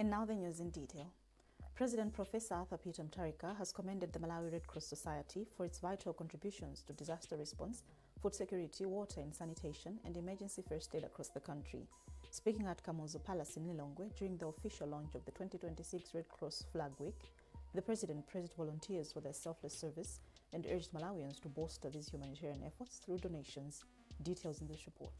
And now the news in detail. President Professor Peter Mutharika has commended the Malawi Red Cross Society for its vital contributions to disaster response, food security, water and sanitation, and emergency first aid across the country. Speaking at Kamuzu Palace in Lilongwe during the official launch of the 2026 Red Cross Flag Week, the President praised volunteers for their selfless service and urged Malawians to bolster these humanitarian efforts through donations. Details in this report.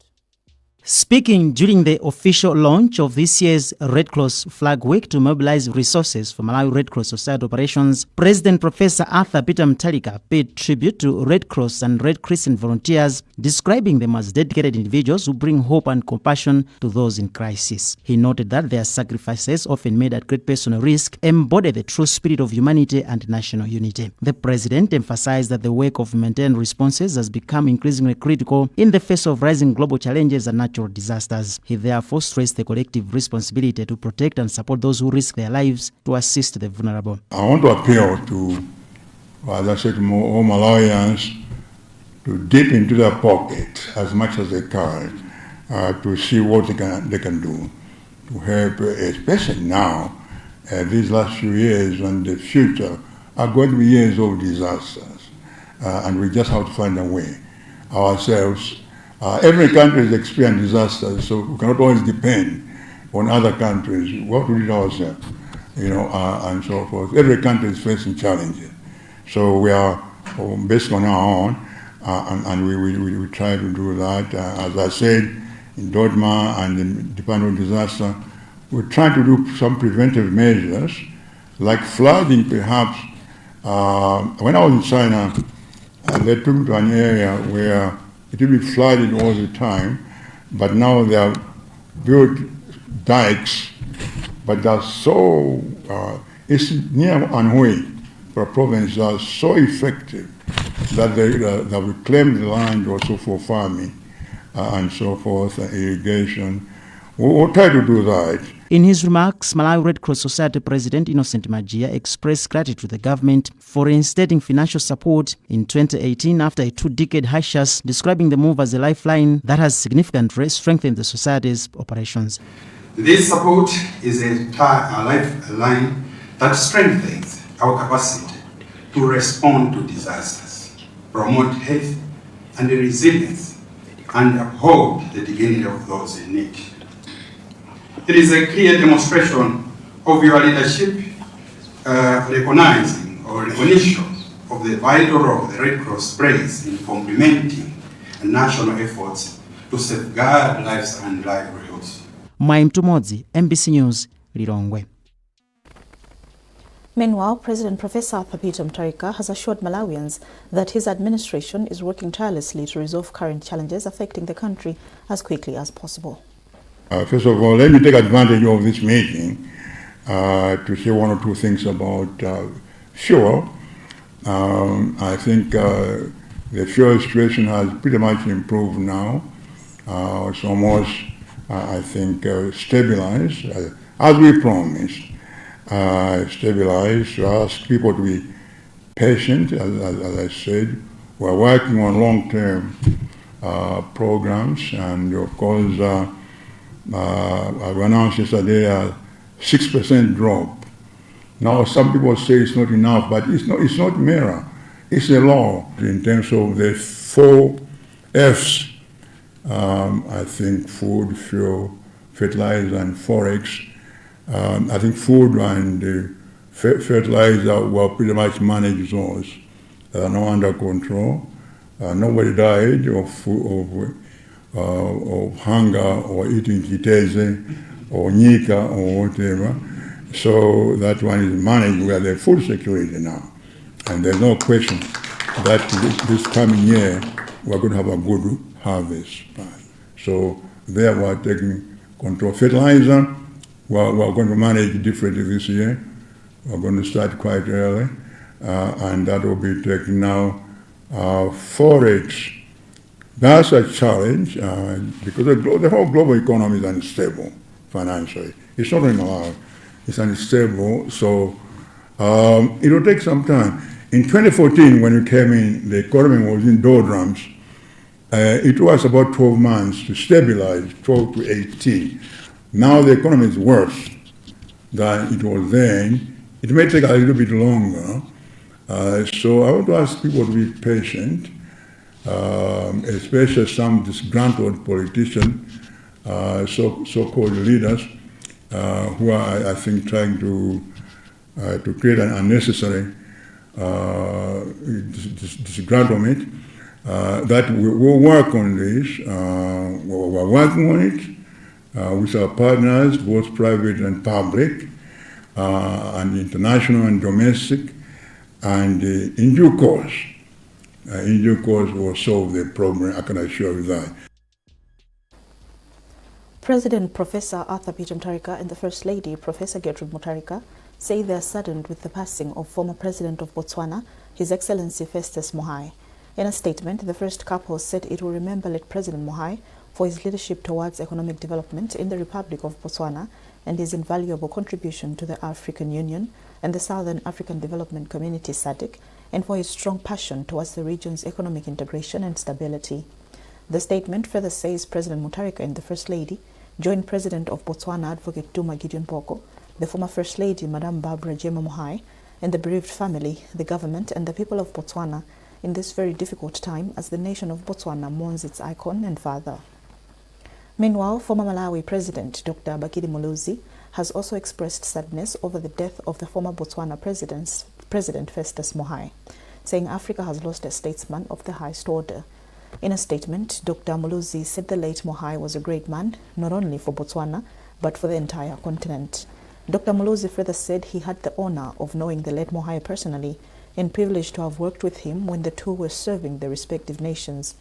Speaking during the official launch of this year's Red Cross Flag Week to mobilize resources for Malawi Red Cross Society operations, President Professor Peter Mutharika paid tribute to Red Cross and Red Crescent volunteers, describing them as dedicated individuals who bring hope and compassion to those in crisis. He noted that their sacrifices, often made at great personal risk, embody the true spirit of humanity and national unity. The President emphasized that the work of humanitarian responses has become increasingly critical in the face of rising global challenges and natural disasters. He therefore stressed the collective responsibility to protect and support those who risk their lives to assist the vulnerable. I want to appeal to, as I said, all Malawians to dip into their pocket as much as they can to see what they can do to help, especially now, these last few years and the future are going to be years of disasters, and we just have to find a way ourselves. Every country has experienced disasters, so we cannot always depend on other countries. We have to do it ourselves, and so forth. Every country is facing challenges. So we are basically on our own, and we try to do that. As I said, in Dodma and in Department of Disaster, we're trying to do some preventive measures, like flooding perhaps. When I was in China, they took me to an area where it will be flooded all the time, but now they have built dikes, but they're so, it's near Muai, province, are so effective that they reclaimed the land also for farming and so forth, irrigation. We'll try to do that. In his remarks, Malawi Red Cross Society President Innocent Majia expressed gratitude to the government for reinstating financial support in 2018 after a 2-decade hiatus, describing the move as a lifeline that has significantly strengthened the society's operations. This support is a lifeline that strengthens our capacity to respond to disasters, promote health and resilience, and uphold the dignity of those in need. It is a clear demonstration of your leadership, recognition of the vital role the Red Cross plays in complementing national efforts to safeguard lives and livelihoods. Muai, MBC News, Lilongwe. Meanwhile, President Professor Peter Mutharika has assured Malawians that his administration is working tirelessly to resolve current challenges affecting the country as quickly as possible. First of all, let me take advantage of this meeting to say one or two things about fuel. I think the fuel situation has pretty much improved now. It's almost, I think, stabilized, as we promised. Stabilized, to ask people to be patient, as I said. We're working on long-term programs, and of course, I've announced yesterday a 6% drop. Now some people say it's not enough, but it's not mirror. It's a law in terms of the 4 F's. I think food, fuel, fertilizer, and forex. I think food and fertilizer were pretty much managed those. They are now under control. Nobody died of hunger or eating kiteze or nika or whatever. So that one is managed. We have the food security now. And there's no question that this coming year we're going to have a good harvest. So there we're taking control. Fertilizer, we're going to manage differently this year. We're going to start quite early. And that will be taking now forex. That's a challenge because the whole global economy is unstable financially. It's not in Malawi. It's unstable, so it will take some time. In 2014, when we came in, the economy was in doldrums. It was about 12 months to stabilize, 12 to 18. Now the economy is worse. than it was then. It may take a little bit longer. So I want to ask people to be patient, especially some disgruntled politicians, so-called leaders, who are, I think, trying to create an unnecessary disgruntlement. That we'll work on this. We're working on it with our partners, both private and public, and international and domestic. And in due course, we'll solve the problem. I can assure you that. President Professor Arthur Peter Mutharika and the First Lady, Professor Getrude Mutharika, say they are saddened with the passing of former President of Botswana, His Excellency Festus Muai. In a statement, the first couple said it will remember late President Muai for his leadership towards economic development in the Republic of Botswana and his invaluable contribution to the African Union and the Southern African Development Community SADC, and for his strong passion towards the region's economic integration and stability. The statement further says President Mutharika and the First Lady joined President of Botswana Advocate Duma Gideon Boko, the former First Lady Madame Barbara Jema Muai, and the bereaved family, the government and the people of Botswana in this very difficult time as the nation of Botswana mourns its icon and father. Meanwhile, former Malawi President Dr. Bakili Muluzi has also expressed sadness over the death of the former Botswana President Festus Muai, saying Africa has lost a statesman of the highest order. In a statement, Dr. Muluzi said the late Muai was a great man, not only for Botswana, but for the entire continent. Dr. Muluzi further said he had the honor of knowing the late Muai personally and privileged to have worked with him when the two were serving their respective nations.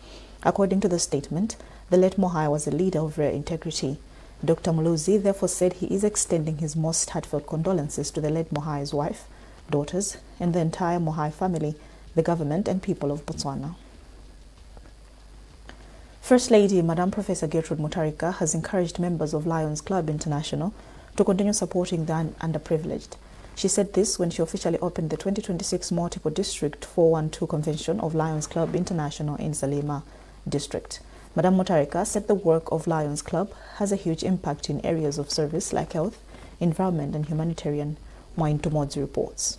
According to the statement, the late Muai was a leader of rare integrity. Dr. Muluzi therefore said he is extending his most heartfelt condolences to the late Muai's wife, daughters, and the entire Muai family, the government and people of Botswana. First Lady Madame Professor Getrude Mutharika has encouraged members of Lions Club International to continue supporting the underprivileged. She said this when she officially opened the 2026 Multiple District 412 Convention of Lions Club International in Salima District. Madame Mutharika said the work of Lions Club has a huge impact in areas of service like health, environment and humanitarian. Muai Ntumodzi reports.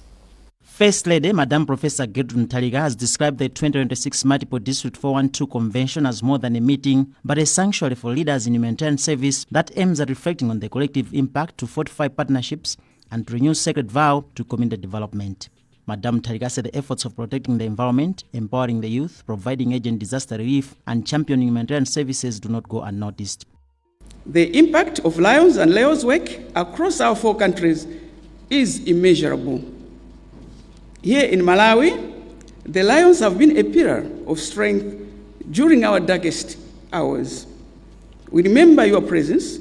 First Lady, Madame Professor Getrude Mutharika, has described the 2026 Multiple District 412 Convention as more than a meeting, but a sanctuary for leaders in humanitarian service that aims at reflecting on the collective impact to fortify partnerships and to renew sacred vow to community development. Madame Mutharika said the efforts of protecting the environment, empowering the youth, providing urgent disaster relief, and championing humanitarian services do not go unnoticed. The impact of Lions and Leo's work across our 4 countries is immeasurable. Here in Malawi, the Lions have been a pillar of strength during our darkest hours. We remember your presence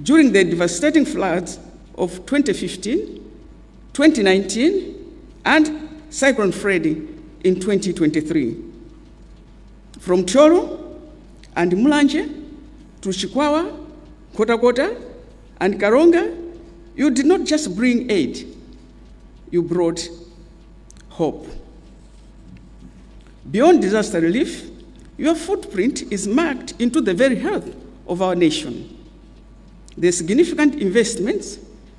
during the devastating floods of 2015, 2019, and Cyclone Freddy in 2023. From Cholo and Mulanje to Chikwawa, Kota, and Karonga, you did not just bring aid, you brought hope. Beyond disaster relief, your footprint is marked into the very health of our nation. The significant investments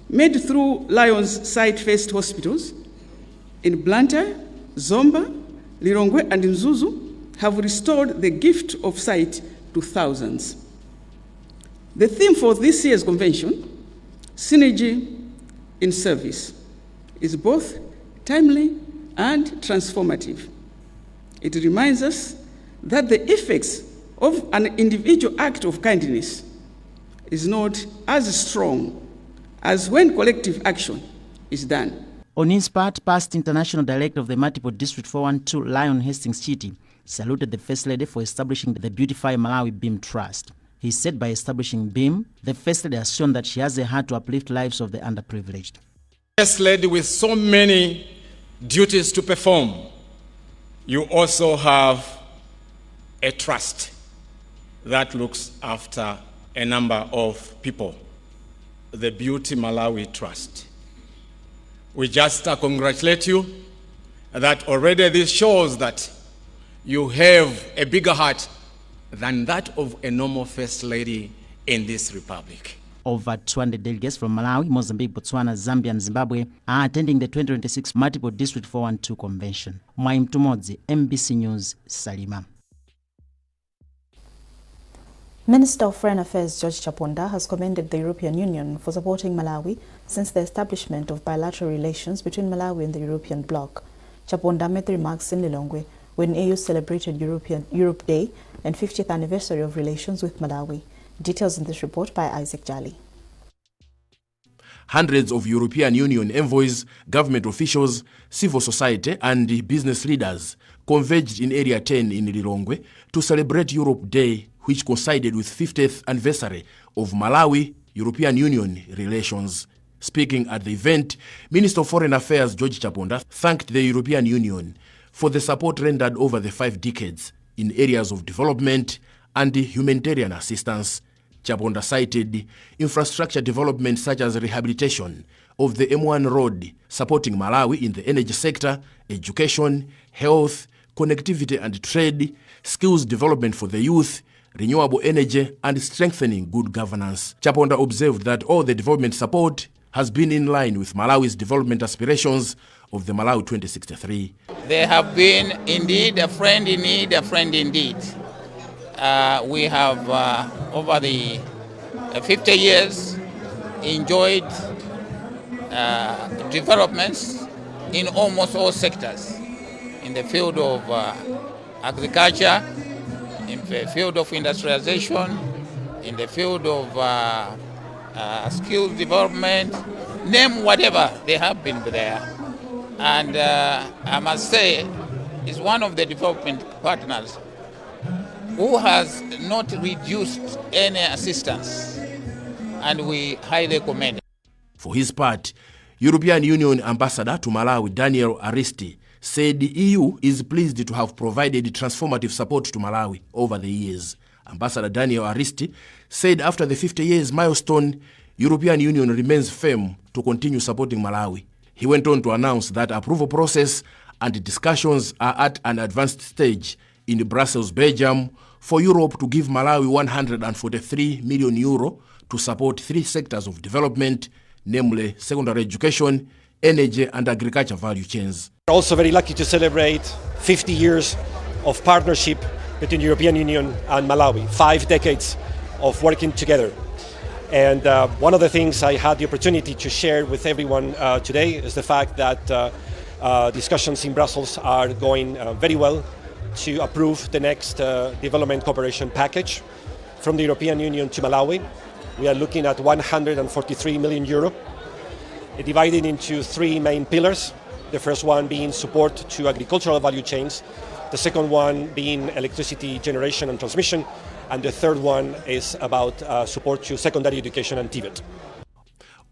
made through Lions site-based hospitals in Blantyre, Zomba, Lilongwe, and Mzuzu have restored the gift of sight to thousands. The theme for this year's convention, Synergy in Service, is both timely and transformative. It reminds us that the effects of an individual act of kindness is not as strong as when collective action is done. On his part, past International Director of the Multiple District 412, Lion Hastings Chiti, saluted the First Lady for establishing the Beautify Malawi BEAM Trust. He said by establishing BEAM, the First Lady has shown that she has a heart to uplift lives of the underprivileged. First Lady, with so many duties to perform, you also have a trust that looks after a number of people, the Beauty Malawi Trust. We just congratulate you that already this shows that you have a bigger heart than that of a normal First Lady in this republic. Over 200 delegates from Malawi, Mozambique, Botswana, Zambia, and Zimbabwe are attending the 2026 Multiple District 412 Convention. Muai Mtumodzi, MBC News, Salima. Minister of Foreign Affairs Getrude Chaponda has commended the European Union for supporting Malawi since the establishment of bilateral relations between Malawi and the European bloc. Chaponda made the remarks in Lilongwe when EU celebrated Europe Day and 50th anniversary of relations with Malawi. Details in this report by Isaac Jali. Hundreds of European Union envoys, government officials, civil society and business leaders converged in Area 10 in Lilongwe to celebrate Europe Day, which coincided with 50th anniversary of Malawi-European Union relations. Speaking at the event, Minister of Foreign Affairs Getrude Chaponda thanked the European Union for the support rendered over the 5 decades in areas of development and humanitarian assistance. Chaponda cited infrastructure development such as rehabilitation of the M1 road, supporting Malawi in the energy sector, education, health, connectivity and trade, skills development for the youth, renewable energy, and strengthening good governance. Chaponda observed that all the development support has been in line with Malawi's development aspirations of the Malawi 2063. They have been indeed a friend in need, a friend indeed. We have, over the 50 years, enjoyed developments in almost all sectors, in the field of agriculture, in the field of industrialization, in the field of skills development, name whatever, they have been there. And I must say, is one of the development partners who has not reduced any assistance, and we highly commend it. For his part, European Union Ambassador to Malawi Daniel Aristi said the EU is pleased to have provided transformative support to Malawi over the years. Ambassador Daniel Aristi said after the 50 years milestone, European Union remains firm to continue supporting Malawi. He went on to announce that approval process and discussions are at an advanced stage in Brussels, Belgium, for Europe to give Malawi 143 million euro to support 3 sectors of development, namely secondary education, energy and agriculture value chains. We're also very lucky to celebrate 50 years of partnership between the European Union and Malawi, 5 decades of working together. And one of the things I had the opportunity to share with everyone today is the fact that discussions in Brussels are going very well to approve the next development cooperation package from the European Union to Malawi. We are looking at 143 million euro, divided into 3 main pillars. The first one being support to agricultural value chains, the second one being electricity generation and transmission, and the third one is about support to secondary education and TVET.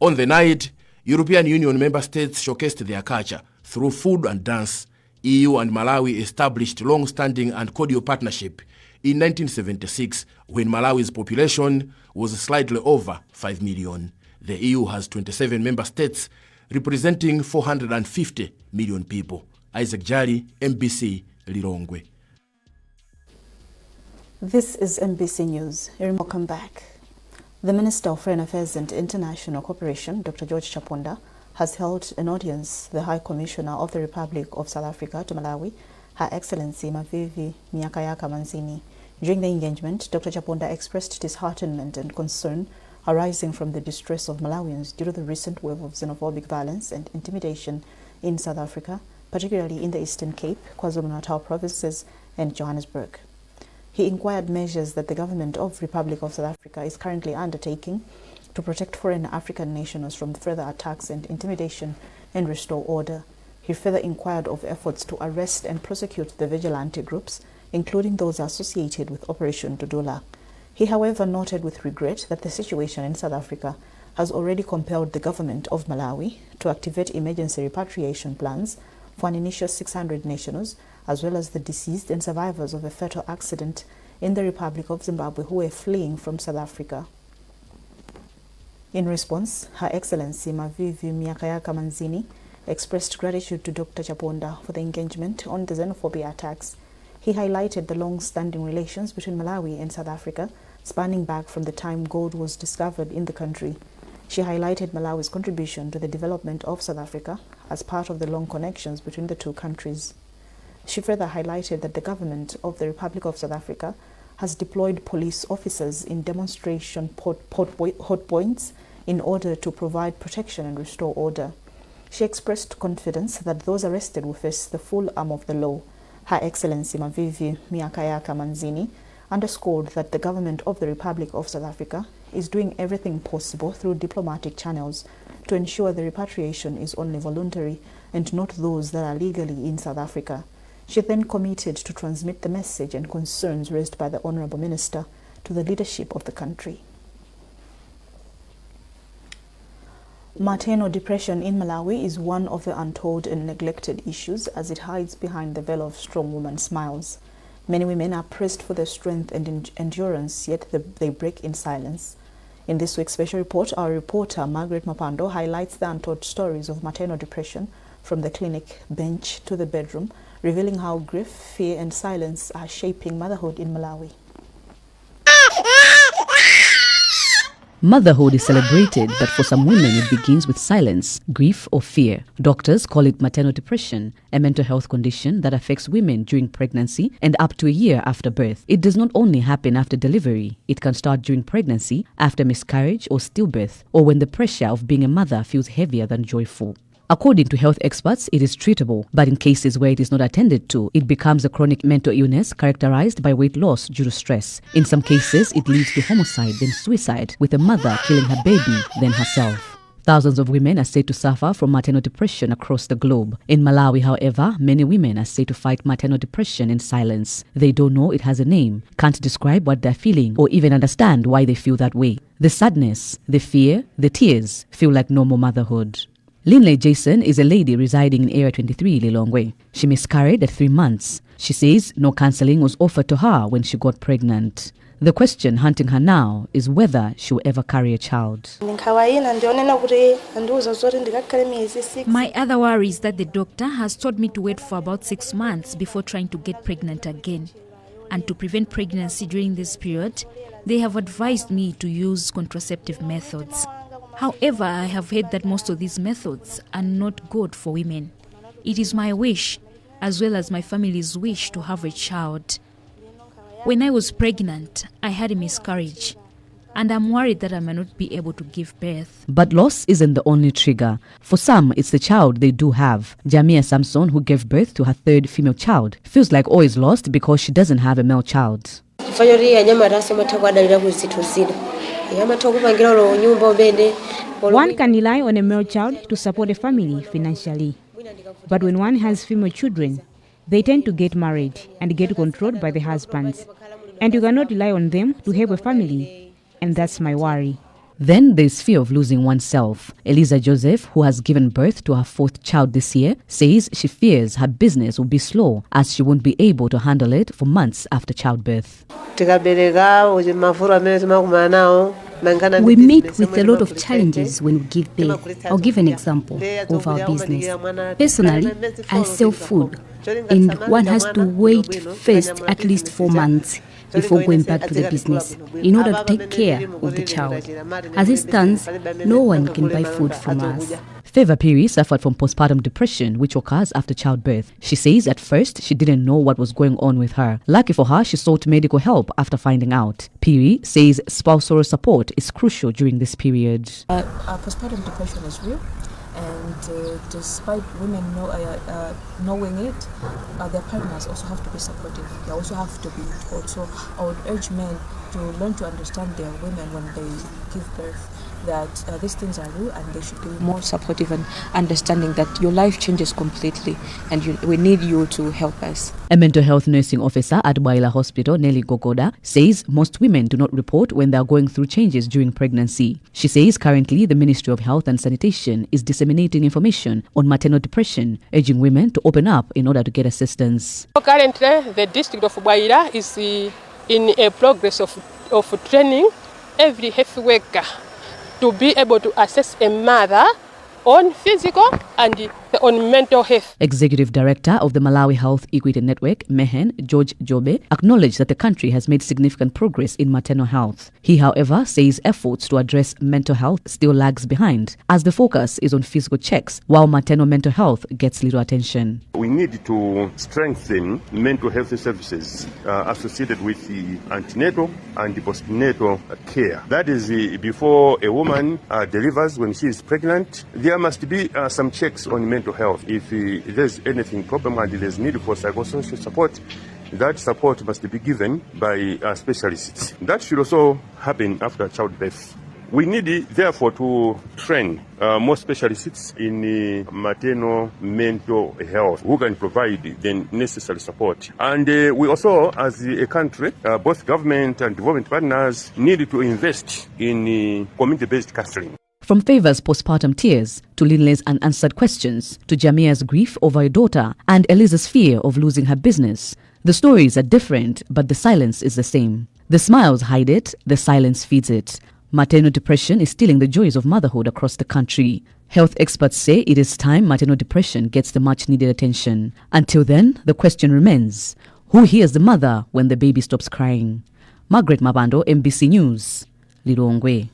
On the night, European Union member states showcased their culture through food and dance. EU and Malawi established long-standing and cordial partnership in 1976 when Malawi's population was slightly over 5 million. The EU has 27 member states representing 450 million people. Isaac Jali, MBC, Lilongwe. This is MBC News. Welcome back. The Minister of Foreign Affairs and International Cooperation, Dr. Getrude Chaponda, has held an audience the High Commissioner of the Republic of South Africa to Malawi, Her Excellency Mavivi Manzini. During the engagement, Dr. Chaponda expressed disheartenment and concern arising from the distress of Malawians due to the recent wave of xenophobic violence and intimidation in South Africa, particularly in the Eastern Cape, KwaZulu-Natal provinces, and Johannesburg. He inquired measures that the government of Republic of South Africa is currently undertaking to protect foreign African nationals from further attacks and intimidation and restore order. He further inquired of efforts to arrest and prosecute the vigilante groups, including those associated with Operation Dudula. He, however, noted with regret that the situation in South Africa has already compelled the government of Malawi to activate emergency repatriation plans for an initial 600 nationals, as well as the deceased and survivors of a fatal accident in the Republic of Zimbabwe who were fleeing from South Africa. In response, Her Excellency Mavivi Manzini expressed gratitude to Dr. Chaponda for the engagement on the xenophobia attacks. He highlighted the long-standing relations between Malawi and South Africa, spanning back from the time gold was discovered in the country. She highlighted Malawi's contribution to the development of South Africa as part of the long connections between the two countries. She further highlighted that the government of the Republic of South Africa has deployed police officers in demonstration hot points in order to provide protection and restore order. She expressed confidence that those arrested will face the full arm of the law. Her Excellency Mavivi Miakayaka Manzini underscored that the government of the Republic of South Africa is doing everything possible through diplomatic channels to ensure the repatriation is only voluntary and not those that are legally in South Africa. She then committed to transmit the message and concerns raised by the Honourable Minister to the leadership of the country. Maternal depression in Malawi is one of the untold and neglected issues as it hides behind the veil of strong woman smiles. Many women are praised for their strength and endurance, yet they break in silence. In this week's special report, our reporter Margaret Mapando highlights the untold stories of maternal depression from the clinic bench to the bedroom, revealing how grief, fear and silence are shaping motherhood in Malawi. Motherhood is celebrated, but for some women it begins with silence, grief or fear. Doctors call it maternal depression, a mental health condition that affects women during pregnancy and up to a year after birth. It does not only happen after delivery, it can start during pregnancy, after miscarriage or stillbirth, or when the pressure of being a mother feels heavier than joyful. According to health experts, it is treatable, but in cases where it is not attended to, it becomes a chronic mental illness characterized by weight loss due to stress. In some cases, it leads to homicide, then suicide, with a mother killing her baby, then herself. Thousands of women are said to suffer from maternal depression across the globe. In Malawi, however, many women are said to fight maternal depression in silence. They don't know it has a name, can't describe what they're feeling, or even understand why they feel that way. The sadness, the fear, the tears feel like normal motherhood. Linley Jason is a lady residing in Area 23, Lilongwe. She miscarried at 3 months. She says no counseling was offered to her when she got pregnant. The question haunting her now is whether she will ever carry a child. My other worry is that the doctor has told me to wait for about 6 months before trying to get pregnant again. And to prevent pregnancy during this period, they have advised me to use contraceptive methods. However, I have heard that most of these methods are not good for women. It is my wish, as well as my family's wish, to have a child. When I was pregnant, I had a miscarriage, and I'm worried that I may not be able to give birth. But loss isn't the only trigger. For some, it's the child they do have. Jamia Samson, who gave birth to her 3rd female child, feels like all is lost because she doesn't have a male child. One can rely on a male child to support a family financially. But when one has female children, they tend to get married and get controlled by the husbands. And you cannot rely on them to have a family. And that's my worry. Then there's fear of losing oneself. Eliza Joseph, who has given birth to her 4th child this year, says she fears her business will be slow as she won't be able to handle it for months after childbirth. We meet with a lot of challenges when we give birth. I'll give an example of our business. Personally, I sell food, and one has to wait first at least 4 months before going back to the business in order to take care of the child. As it stands, no one can buy food from us. Favor Piri suffered from postpartum depression, which occurs after childbirth. She says at first she didn't know what was going on with her. Lucky for her, she sought medical help after finding out. Piri says spousal support is crucial during this period. Postpartum depression is real, and despite women knowing it, their partners also have to be supportive. They also have to be taught. So I would urge men to learn to understand their women when they give birth, that these things are real, and they should be more supportive and understanding that your life changes completely, and we need you to help us. A mental health nursing officer at Baila Hospital, Nelly Gogoda, says most women do not report when they are going through changes during pregnancy. She says currently the Ministry of Health and Sanitation is disseminating information on maternal depression, urging women to open up in order to get assistance. Currently, the district of Baila is in a progress of training every health worker to be able to assess a mother on physical and on mental health. Executive Director of the Malawi Health Equity Network, Mehen George Jobe, acknowledged that the country has made significant progress in maternal health. He, however, says efforts to address mental health still lags behind, as the focus is on physical checks, while maternal mental health gets little attention. We need to strengthen mental health services associated with the antenatal and the postnatal care. That is, before a woman delivers, when she is pregnant, there must be some checks on mental health. If there's anything problem and there's need for psychosocial support, that support must be given by specialists. That should also happen after childbirth. We need, therefore, to train more specialists in maternal mental health who can provide the necessary support. And we also, as a country, both government and development partners need to invest in community-based counseling. From Favor's postpartum tears, to Linley's unanswered questions, to Jamia's grief over a daughter, and Eliza's fear of losing her business, the stories are different, but the silence is the same. The smiles hide it, the silence feeds it. Maternal depression is stealing the joys of motherhood across the country. Health experts say it is time maternal depression gets the much-needed attention. Until then, the question remains, who hears the mother when the baby stops crying? Margaret Mabando, MBC News, Lilongwe.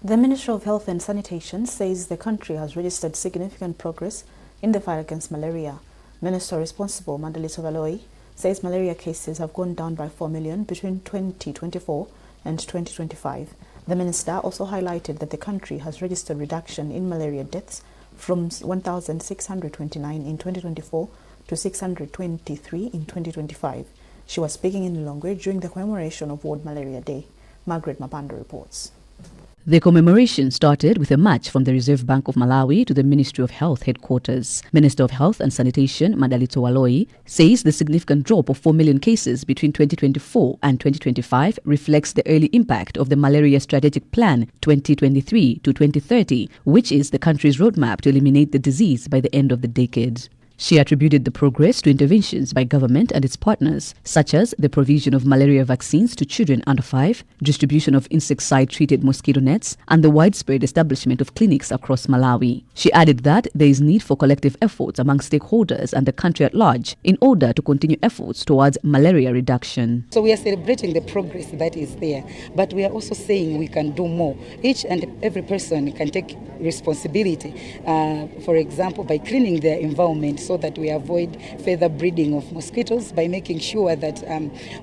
The Ministry of Health and Sanitation says the country has registered significant progress in the fight against malaria. Minister responsible, Mandalisa Valoi, says malaria cases have gone down by 4 million between 2024 and 2025. The minister also highlighted that the country has registered reduction in malaria deaths from 1,629 in 2024 to 623 in 2025. She was speaking in Lilongwe during the commemoration of World Malaria Day. Margaret Mabando reports. The commemoration started with a march from the Reserve Bank of Malawi to the Ministry of Health headquarters. Minister of Health and Sanitation, Mandalisa Valoi, says the significant drop of 4 million cases between 2024 and 2025 reflects the early impact of the Malaria Strategic Plan 2023 to 2030, which is the country's roadmap to eliminate the disease by the end of the decade. She attributed the progress to interventions by government and its partners, such as the provision of malaria vaccines to children under 5, distribution of insecticide-treated mosquito nets, and the widespread establishment of clinics across Malawi. She added that there is need for collective efforts among stakeholders and the country at large in order to continue efforts towards malaria reduction. So we are celebrating the progress that is there, but we are also saying we can do more. Each and every person can take responsibility, for example, by cleaning their environment so that we avoid further breeding of mosquitoes, by making sure that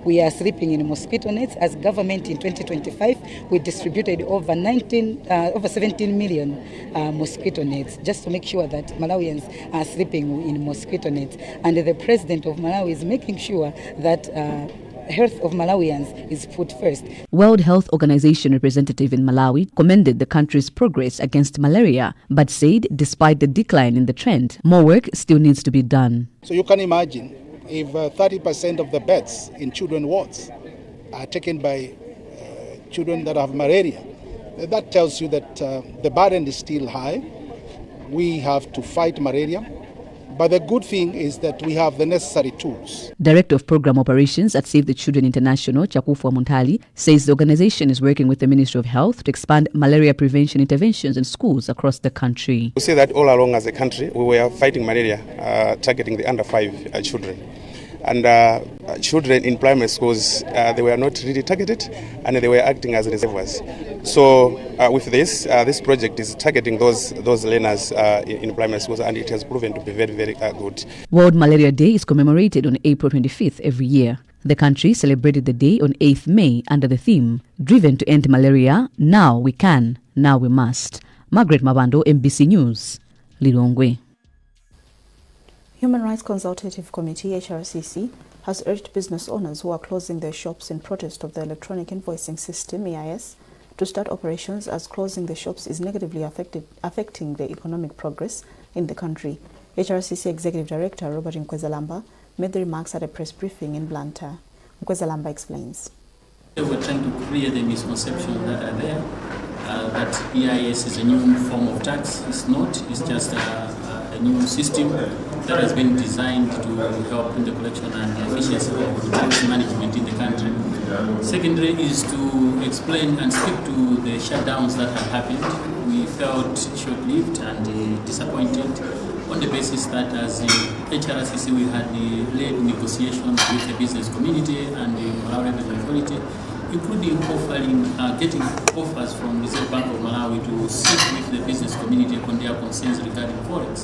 we are sleeping in mosquito nets. As government in 2025, we distributed over 17 million mosquito nets, just to make sure that Malawians are sleeping in mosquito nets. And the president of Malawi is making sure that health of Malawians is put first. World Health Organization representative in Malawi commended the country's progress against malaria, but said despite the decline in the trend, more work still needs to be done. So you can imagine if 30% of the beds in children's wards are taken by children that have malaria, that tells you that the burden is still high. We have to fight malaria. But the good thing is that we have the necessary tools. Director of Program Operations at Save the Children International, Chakufwa Muntali, says the organization is working with the Ministry of Health to expand malaria prevention interventions in schools across the country. We say that all along as a country, we were fighting malaria, targeting the under 5 children. And children in primary schools, they were not really targeted, and they were acting as reservoirs. So with this project is targeting those learners in primary schools, and it has proven to be very, very good. World Malaria Day is commemorated on April 25th every year. The country celebrated the day on 8th May under the theme, Driven to End Malaria, Now We Can, Now We Must. Margaret Mabando, MBC News, Lilongwe. Human Rights Consultative Committee, HRCC, has urged business owners who are closing their shops in protest of the electronic invoicing system, EIS, to start operations, as closing the shops is negatively affecting the economic progress in the country. HRCC Executive Director Robert Nkwezalamba made the remarks at a press briefing in Blantyre. Nkwezalamba explains. We're trying to clear the misconceptions that are there, that EIS is a new form of tax. It's not. It's just a new system that has been designed to help in the collection and efficiency of tax management in the country. Secondly is to explain and speak to the shutdowns that have happened. We we felt short-lived and disappointed on the basis that as HRCC we had led negotiations with the business community and the Malawi Revenue Authority, including getting offers from the Reserve Bank of Malawi to sit with the business community on their concerns regarding Forex.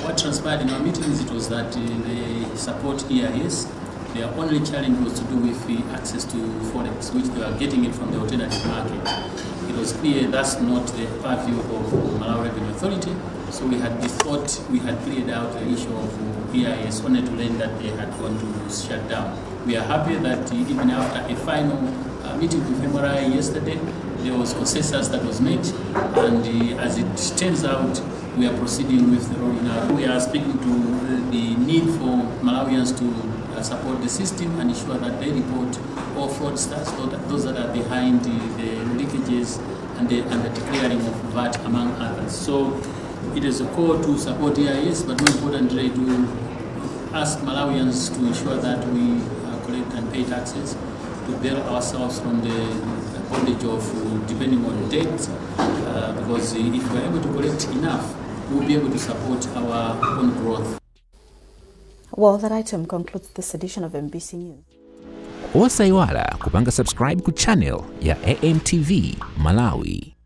What transpired in our meetings, it was that they support EIS. Their only challenge was to do with the access to Forex, which they were getting it from the alternative market. It was clear that's not the purview of Malawi Revenue Authority, so we had thought we had cleared out the issue of EIS only to learn that they had gone to shut down. We are happy that even after a final meeting with MRI yesterday, there was consensus that was made, and as it turns out, we are proceeding with the rolling out. We are speaking to the need for Malawians to support the system and ensure that they report all fraudsters, those that are behind the leakages and the declaring of VAT, among others. So it is a call to support EIS, but more importantly to ask Malawians to ensure that we collect and pay taxes to bail ourselves from the bondage of depending on debt, because if we're able to collect enough, we'll be able to support our own growth. Well, that item concludes this edition of MBC News. Usaiwala kupanga subscribe ku channel ya AMTV Malawi.